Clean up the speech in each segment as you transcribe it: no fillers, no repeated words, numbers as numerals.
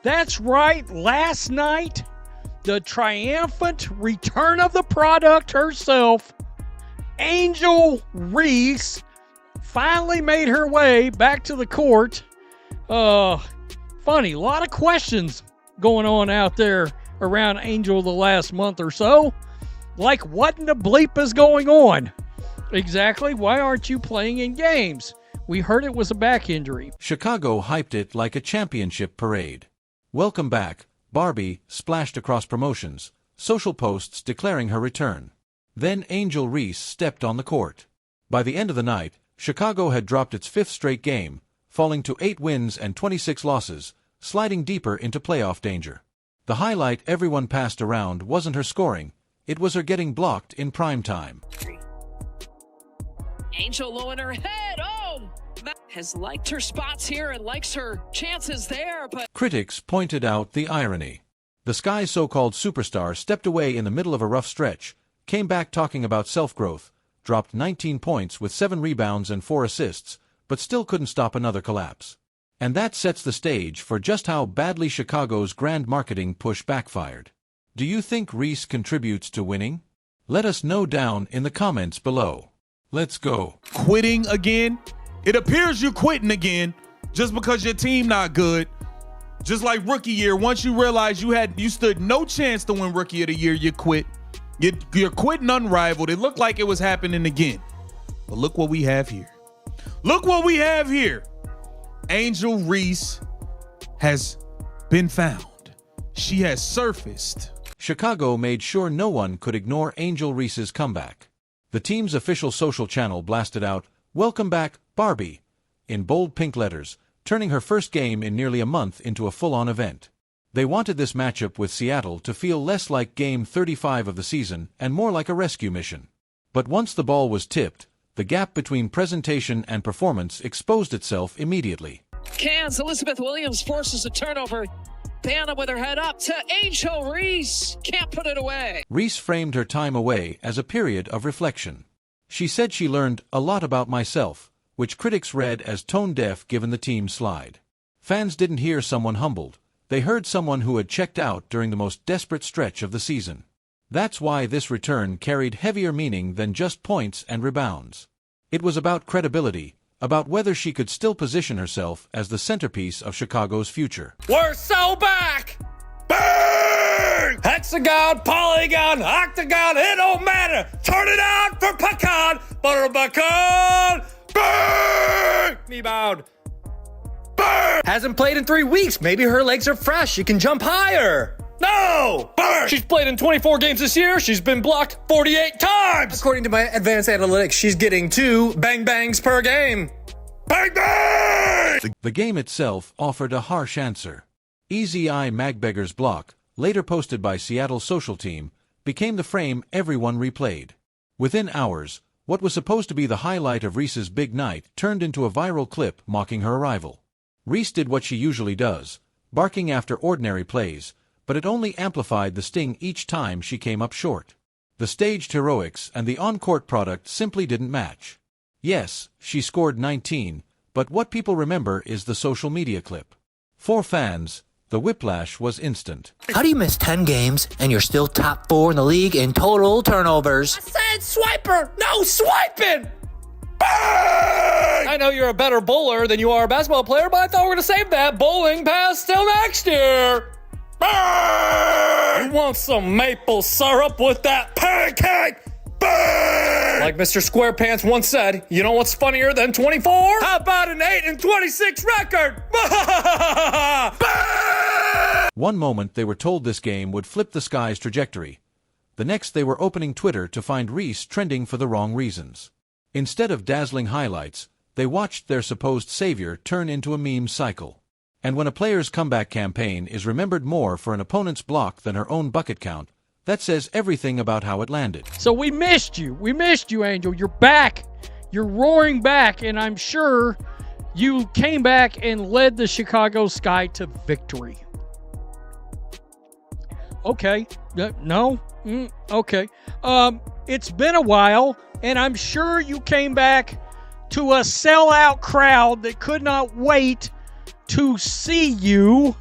That's right, last night, the triumphant return of the product herself, Angel Reese, finally made her way back to the court. Funny, a lot of questions going on out there around Angel the last month or so. Like, what in the bleep is going on? Exactly, why aren't you playing in games? We heard it was a back injury. Chicago hyped it like a championship parade. Welcome back, Barbie splashed across promotions, social posts declaring her return. Then Angel Reese stepped on the court. By the end of the night, Chicago had dropped its 5th straight game, falling to 8 wins and 26 losses, sliding deeper into playoff danger. The highlight everyone passed around wasn't her scoring, it was her getting blocked in prime time. Angel low in her head, has liked her spots here and likes her chances there, but... Critics pointed out the irony. The Sky's so-called superstar stepped away in the middle of a rough stretch, came back talking about self-growth, dropped 19 points with 7 rebounds and 4 assists, but still couldn't stop another collapse. And that sets the stage for just how badly Chicago's grand marketing push backfired. Do you think Reese contributes to winning? Let us know down in the comments below. Let's go. Quitting again? It appears you're quitting again just because your team not good. Just like rookie year, once you realize you stood no chance to win rookie of the year, you quit. You're quitting unrivaled. It looked like it was happening again. But look what we have here. Look what we have here. Angel Reese has been found. She has surfaced. Chicago made sure no one could ignore Angel Reese's comeback. The team's official social channel blasted out, "Welcome back, Barbie," in bold pink letters, turning her first game in nearly a month into a full-on event. They wanted this matchup with Seattle to feel less like Game 35 of the season and more like a rescue mission. But once the ball was tipped, the gap between presentation and performance exposed itself immediately. Cans, Elizabeth Williams forces a turnover. Banna with her head up to Angel Reese. Can't put it away. Reese framed her time away as a period of reflection. She said she learned a lot about myself, which critics read as tone-deaf given the team's slide. Fans didn't hear someone humbled. They heard someone who had checked out during the most desperate stretch of the season. That's why this return carried heavier meaning than just points and rebounds. It was about credibility, about whether she could still position herself as the centerpiece of Chicago's future. We're so back! Bang! Hexagon, polygon, octagon, it don't matter! Turn it on for pecan, butter pecan! Bang! Rebound. Bang! Hasn't played in 3 weeks. Maybe her legs are fresh. She can jump higher. No! Bang! She's played in 24 games this year. She's been blocked 48 times! According to my advanced analytics, she's getting 2 bang-bangs per game. Bang bang! The game itself offered a harsh answer. Easy Eye Magbeggar's block, later posted by Seattle's social team, became the frame everyone replayed. Within hours, what was supposed to be the highlight of Reese's big night turned into a viral clip mocking her arrival. Reese did what she usually does, barking after ordinary plays, but it only amplified the sting each time she came up short. The staged heroics and the on-court product simply didn't match. Yes, she scored 19, but what people remember is the social media clip. For fans, the whiplash was instant. How do you miss 10 games and you're still top 4 in the league in total turnovers? I said swiper, no swiping! Bang! I know you're a better bowler than you are a basketball player, but I thought we were going to save that bowling pass till next year. Bang! You want some maple syrup with that pancake? Bang! Like Mr. SquarePants once said, you know what's funnier than 24? How about an 8-26 record? Bang! One moment they were told this game would flip the Sky's trajectory. The next they were opening Twitter to find Reese trending for the wrong reasons. Instead of dazzling highlights, they watched their supposed savior turn into a meme cycle. And when a player's comeback campaign is remembered more for an opponent's block than her own bucket count, that says everything about how it landed. So we missed you. We missed you, Angel. You're back. You're roaring back, and I'm sure you came back and led the Chicago Sky to victory. Okay. No? Okay. It's been a while, and I'm sure you came back to a sellout crowd that could not wait to see you.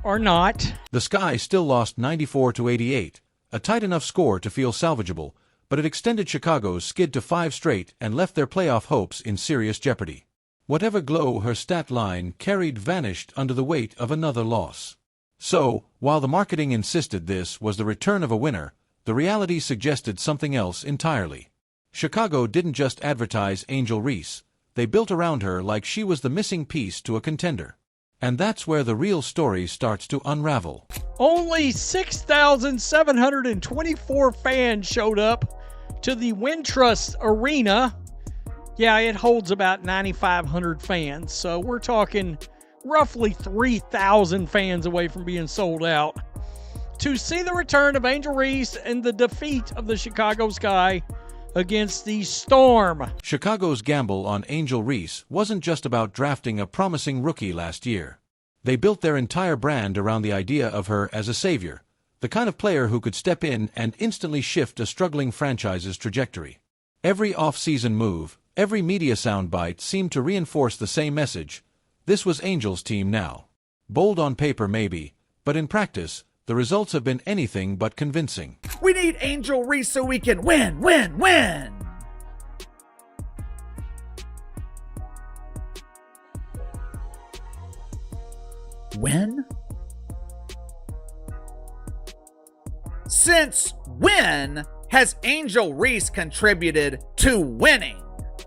Or not. The Sky still lost 94-88, a tight enough score to feel salvageable, but it extended Chicago's skid to 5 straight and left their playoff hopes in serious jeopardy. Whatever glow her stat line carried vanished under the weight of another loss. So, while the marketing insisted this was the return of a winner, the reality suggested something else entirely. Chicago didn't just advertise Angel Reese, they built around her like she was the missing piece to a contender. And that's where the real story starts to unravel. Only 6,724 fans showed up to the Wintrust Arena. Yeah, it holds about 9,500 fans, so we're talking roughly 3,000 fans away from being sold out to see the return of Angel Reese and the defeat of the Chicago Sky against the Storm. Chicago's gamble on Angel Reese wasn't just about drafting a promising rookie last year. They built their entire brand around the idea of her as a savior, the kind of player who could step in and instantly shift a struggling franchise's trajectory. Every off-season move, every media soundbite seemed to reinforce the same message. This was Angel's team now. Bold on paper maybe, but in practice, the results have been anything but convincing. We need Angel Reese so we can win, win, win! Win? Since when has Angel Reese contributed to winning?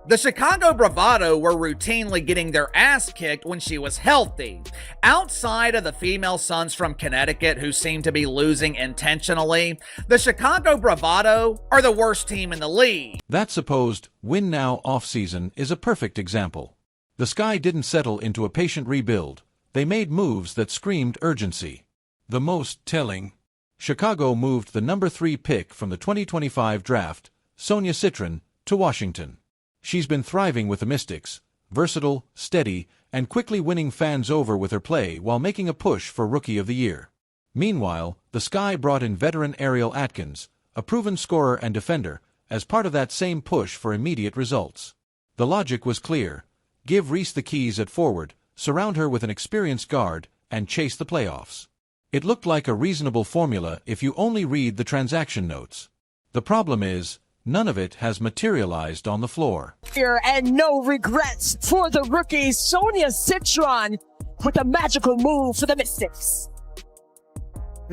The Chicago Bravado were routinely getting their ass kicked when she was healthy. Outside of the female Suns from Connecticut who seem to be losing intentionally, the Chicago Bravado are the worst team in the league. That supposed win-now off-season is a perfect example. The Sky didn't settle into a patient rebuild. They made moves that screamed urgency. The most telling, Chicago moved the number 3 pick from the 2025 draft, Sonia Citron, to Washington. She's been thriving with the Mystics, versatile, steady, and quickly winning fans over with her play while making a push for Rookie of the Year. Meanwhile, the Sky brought in veteran Ariel Atkins, a proven scorer and defender, as part of that same push for immediate results. The logic was clear. Give Reese the keys at forward, surround her with an experienced guard, and chase the playoffs. It looked like a reasonable formula if you only read the transaction notes. The problem is, none of it has materialized on the floor. And no regrets for the rookie Sonia Citron with a magical move for the Mystics.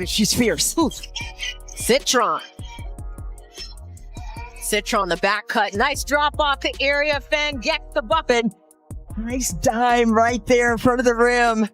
She's fierce. Citron. Citron, the back cut. Nice drop off the area. Fan gets the bucket. Nice dime right there in front of the rim.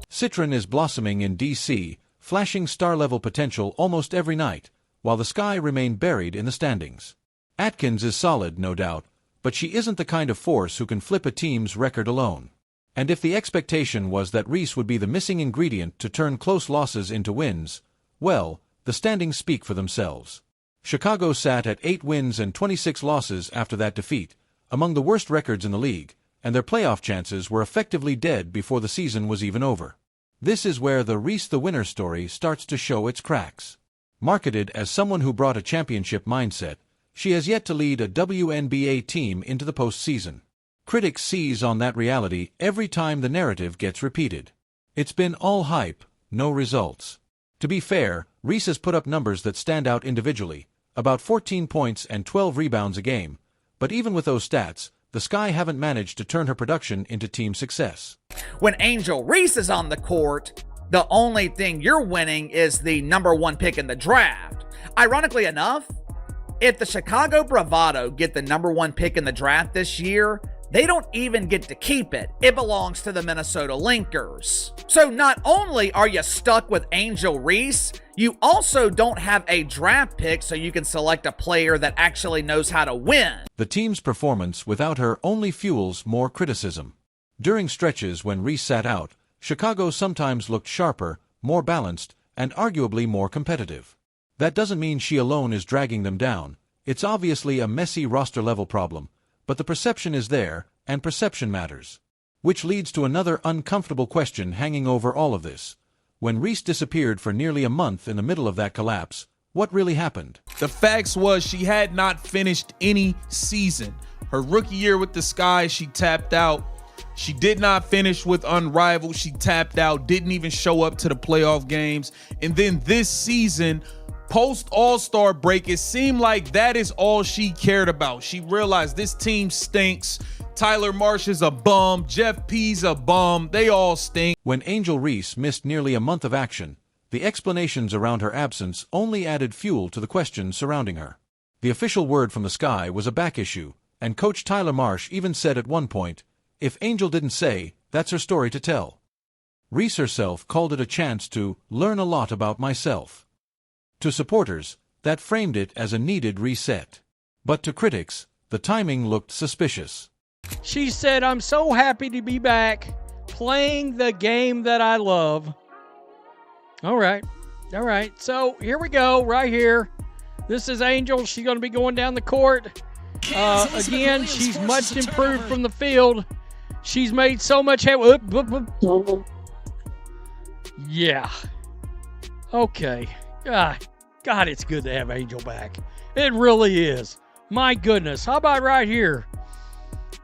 Citron is blossoming in D.C., flashing star-level potential almost every night, while the Sky remain buried in the standings. Atkins is solid, no doubt, but she isn't the kind of force who can flip a team's record alone. And if the expectation was that Reese would be the missing ingredient to turn close losses into wins, well, the standings speak for themselves. Chicago sat at 8 wins and 26 losses after that defeat, among the worst records in the league, and their playoff chances were effectively dead before the season was even over. This is where the Reese the winner story starts to show its cracks. Marketed as someone who brought a championship mindset, she has yet to lead a WNBA team into the postseason. Critics seize on that reality every time the narrative gets repeated. It's been all hype, no results. To be fair, Reese has put up numbers that stand out individually, about 14 points and 12 rebounds a game, but even with those stats, the Sky haven't managed to turn her production into team success. When Angel Reese is on the court, the only thing you're winning is the number 1 pick in the draft. Ironically enough, if the Chicago Bravado get the number 1 pick in the draft this year, they don't even get to keep it. It belongs to the Minnesota Lynxers. So not only are you stuck with Angel Reese, you also don't have a draft pick so you can select a player that actually knows how to win. The team's performance without her only fuels more criticism. During stretches when Reese sat out, Chicago sometimes looked sharper, more balanced, and arguably more competitive. That doesn't mean she alone is dragging them down. It's obviously a messy roster-level problem, but the perception is there, and perception matters. Which leads to another uncomfortable question hanging over all of this. When Reese disappeared for nearly a month in the middle of that collapse, what really happened? The facts was she had not finished any season. Her rookie year with the Sky, she tapped out. She did not finish with unrivaled. She tapped out, didn't even show up to the playoff games. And then this season, post All-Star break, it seemed like that is all she cared about. She realized this team stinks. Tyler Marsh is a bum. Jeff P's a bum. They all stink. When Angel Reese missed nearly a month of action, the explanations around her absence only added fuel to the questions surrounding her. The official word from the Sky was a back issue, and Coach Tyler Marsh even said at one point, "If Angel didn't say, that's her story to tell." Reese herself called it a chance to learn a lot about myself. To supporters, that framed it as a needed reset. But to critics, the timing looked suspicious. She said, "I'm so happy to be back playing the game that I love." All right. So here we go, right here. This is Angel. She's going to be going down the court. Again, she's much improved from the field. She's made so much headway. Yeah. Okay. God, it's good to have Angel back. It really is. My goodness. How about right here?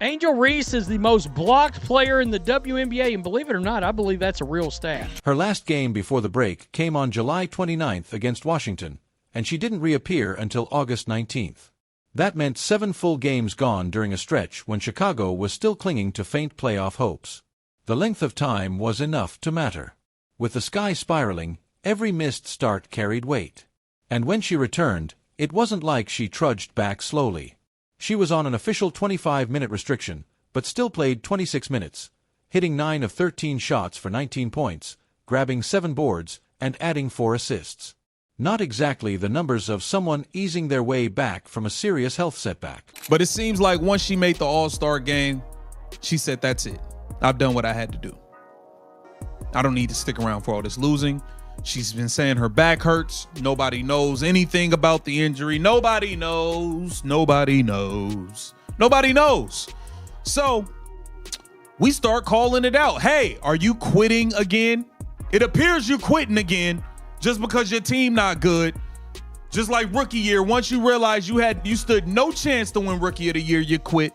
Angel Reese is the most blocked player in the WNBA, and believe it or not, I believe that's a real stat. Her last game before the break came on July 29th against Washington, and she didn't reappear until August 19th. That meant 7 full games gone during a stretch when Chicago was still clinging to faint playoff hopes. The length of time was enough to matter. With the Sky spiraling, every missed start carried weight. And when she returned, it wasn't like she trudged back slowly. She was on an official 25-minute restriction, but still played 26 minutes, hitting 9 of 13 shots for 19 points, grabbing 7 boards, and adding 4 assists. Not exactly the numbers of someone easing their way back from a serious health setback. But it seems like once she made the All-Star game, she said, "That's it. I've done what I had to do. I don't need to stick around for all this losing." She's been saying her back hurts. Nobody knows anything about the injury. Nobody knows. So we start calling it out. Hey, are you quitting again? It appears you're quitting again just because your team not good. Just like rookie year, once you realize you stood no chance to win rookie of the year, you quit.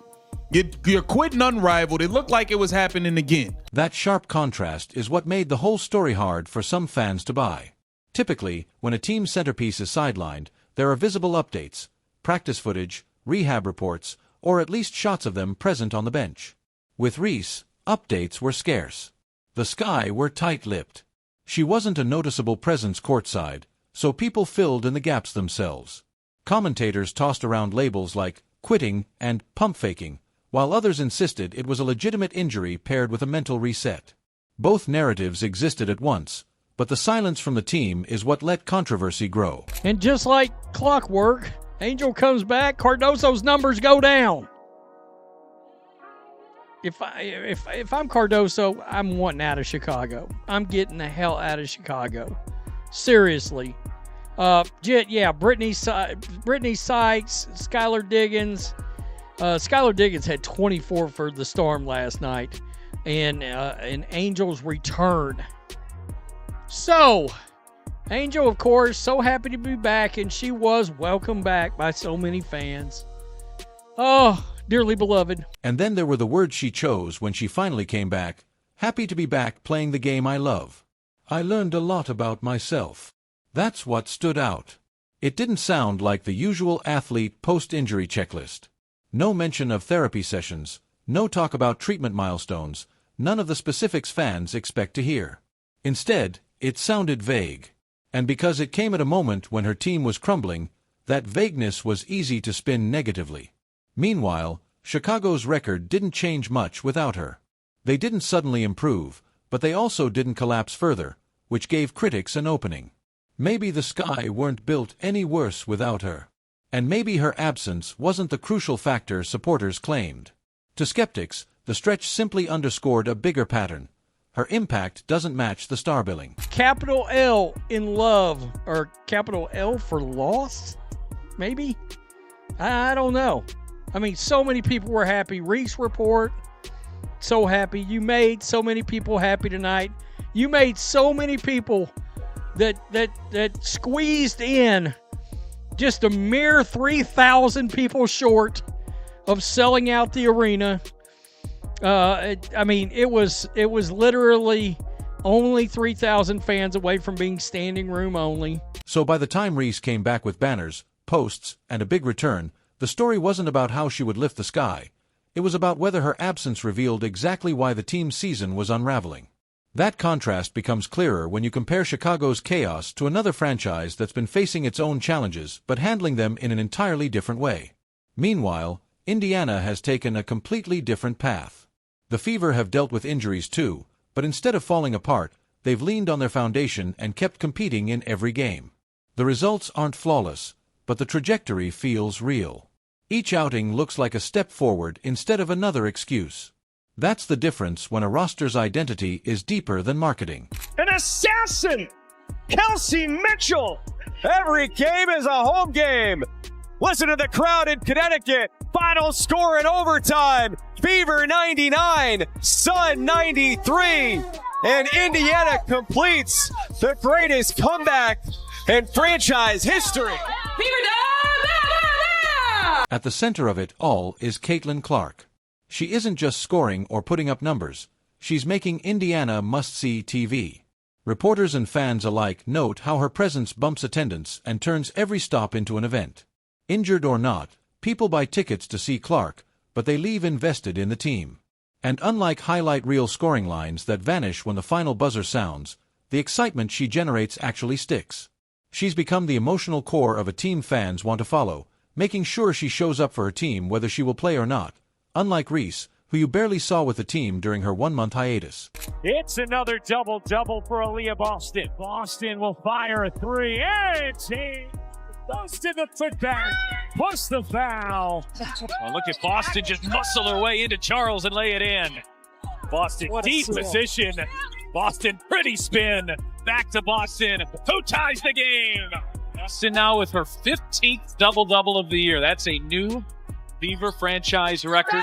You're quitting unrivaled. It looked like it was happening again. That sharp contrast is what made the whole story hard for some fans to buy. Typically, when a team's centerpiece is sidelined, there are visible updates, practice footage, rehab reports, or at least shots of them present on the bench. With Reese, updates were scarce. The Sky were tight-lipped. She wasn't a noticeable presence courtside, so people filled in the gaps themselves. Commentators tossed around labels like quitting and pump faking, while others insisted it was a legitimate injury paired with a mental reset. Both narratives existed at once, but the silence from the team is what let controversy grow. And just like clockwork, Angel comes back, Cardoso's numbers go down. If I'm Cardoso, I'm wanting out of Chicago. I'm getting the hell out of Chicago. Seriously. Brittany Sykes, Skylar Diggins. Skylar Diggins had 24 for the Storm last night, and Angel's return. So, Angel, of course, so happy to be back, and she was welcomed back by so many fans. Oh, dearly beloved. And then there were the words she chose when she finally came back. "Happy to be back playing the game I love. I learned a lot about myself." That's what stood out. It didn't sound like the usual athlete post-injury checklist. No mention of therapy sessions, no talk about treatment milestones, none of the specifics fans expect to hear. Instead, it sounded vague. And because it came at a moment when her team was crumbling, that vagueness was easy to spin negatively. Meanwhile, Chicago's record didn't change much without her. They didn't suddenly improve, but they also didn't collapse further, which gave critics an opening. Maybe the Sky weren't built any worse without her. And maybe her absence wasn't the crucial factor supporters claimed. To skeptics, the stretch simply underscored a bigger pattern. Her impact doesn't match the star billing. Capital L in love, or capital L for loss? Maybe? I don't know. I mean, so many people were happy. Reese report, so happy. You made so many people happy tonight. You made so many people that squeezed in just a mere 3,000 people short of selling out the arena. It was literally only 3,000 fans away from being standing room only. So by the time Reese came back with banners, posts, and a big return, the story wasn't about how she would lift the sky. It was about whether her absence revealed exactly why the team's season was unraveling. That contrast becomes clearer when you compare Chicago's chaos to another franchise that's been facing its own challenges but handling them in an entirely different way. Meanwhile, Indiana has taken a completely different path. The Fever have dealt with injuries too, but instead of falling apart, they've leaned on their foundation and kept competing in every game. The results aren't flawless, but the trajectory feels real. Each outing looks like a step forward instead of another excuse. That's the difference when a roster's identity is deeper than marketing. An assassin! Kelsey Mitchell! Every game is a home game! Listen to the crowd in Connecticut. Final score in overtime. Fever 99, Sun 93. And Indiana completes the greatest comeback in franchise history. At the center of it all is Caitlin Clark. She isn't just scoring or putting up numbers. She's making Indiana must-see TV. Reporters and fans alike note how her presence bumps attendance and turns every stop into an event. Injured or not, people buy tickets to see Clark, but they leave invested in the team. And unlike highlight reel scoring lines that vanish when the final buzzer sounds, the excitement she generates actually sticks. She's become the emotional core of a team fans want to follow, making sure she shows up for her team whether she will play or not, unlike Reese, who you barely saw with the team during her one-month hiatus. It's another double-double for Aaliyah Boston. Boston will fire a three. It's in. Goes to the putback. Plus the foul. Oh, look at Boston just muscle her way into Charles and lay it in. Boston deep position. Boston pretty spin. Back to Boston. Who ties the game? Boston now with her 15th double-double of the year. That's a new Fever franchise record.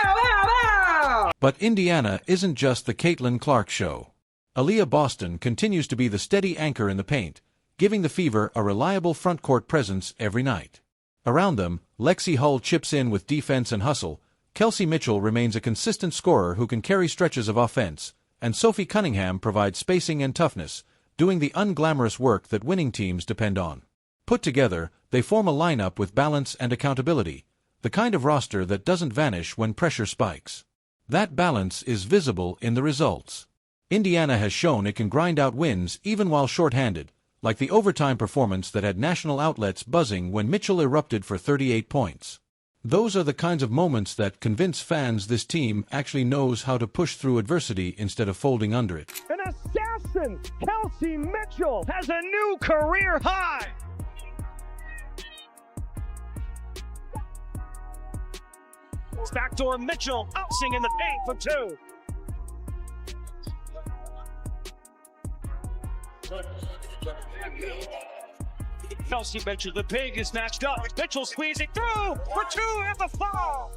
But Indiana isn't just the Caitlin Clark show. Aaliyah Boston continues to be the steady anchor in the paint, giving the Fever a reliable front-court presence every night. Around them, Lexi Hull chips in with defense and hustle, Kelsey Mitchell remains a consistent scorer who can carry stretches of offense, and Sophie Cunningham provides spacing and toughness, doing the unglamorous work that winning teams depend on. Put together, they form a lineup with balance and accountability, the kind of roster that doesn't vanish when pressure spikes. That balance is visible in the results. Indiana has shown it can grind out wins even while shorthanded, like the overtime performance that had national outlets buzzing when Mitchell erupted for 38 points. Those are the kinds of moments that convince fans this team actually knows how to push through adversity instead of folding under it. An assassin, Kelsey Mitchell, has a new career high. Backdoor Mitchell, bouncing in the paint for two. Kelsey Mitchell, the big is matched up. Mitchell squeezing through for two and the foul.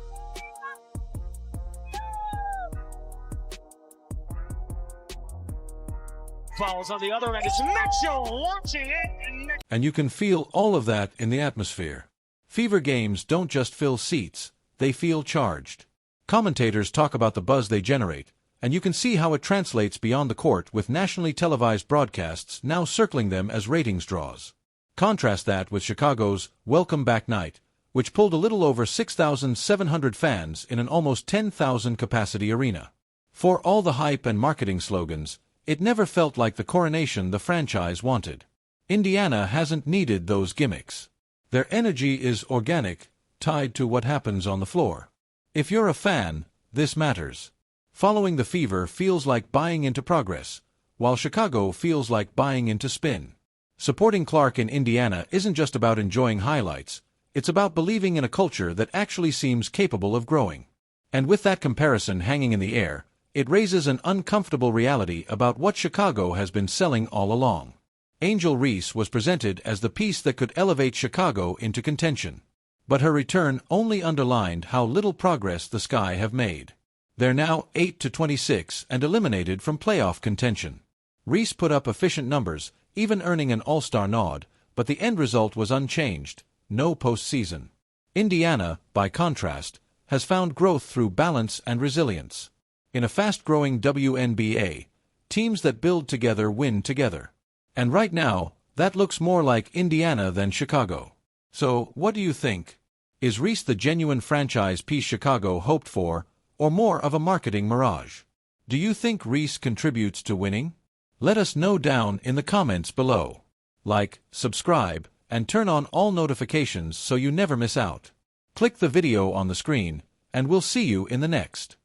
Fouls on the other end. It's Mitchell launching it. And you can feel all of that in the atmosphere. Fever games don't just fill seats, they feel charged. Commentators talk about the buzz they generate, and you can see how it translates beyond the court with nationally televised broadcasts now circling them as ratings draws. Contrast that with Chicago's Welcome Back Night, which pulled a little over 6,700 fans in an almost 10,000-capacity arena. For all the hype and marketing slogans, it never felt like the coronation the franchise wanted. Indiana hasn't needed those gimmicks. Their energy is organic, tied to what happens on the floor. If you're a fan, this matters. Following the Fever feels like buying into progress, while Chicago feels like buying into spin. Supporting Clark in Indiana isn't just about enjoying highlights, it's about believing in a culture that actually seems capable of growing. And with that comparison hanging in the air, it raises an uncomfortable reality about what Chicago has been selling all along. Angel Reese was presented as the piece that could elevate Chicago into contention. But her return only underlined how little progress the Sky have made. They're now 8-26 and eliminated from playoff contention. Reese put up efficient numbers, even earning an All-Star nod, but the end result was unchanged, no postseason. Indiana, by contrast, has found growth through balance and resilience. In a fast-growing WNBA, teams that build together win together. And right now, that looks more like Indiana than Chicago. So, what do you think? Is Reese the genuine franchise piece Chicago hoped for, or more of a marketing mirage? Do you think Reese contributes to winning? Let us know down in the comments below. Like, subscribe, and turn on all notifications so you never miss out. Click the video on the screen, and we'll see you in the next.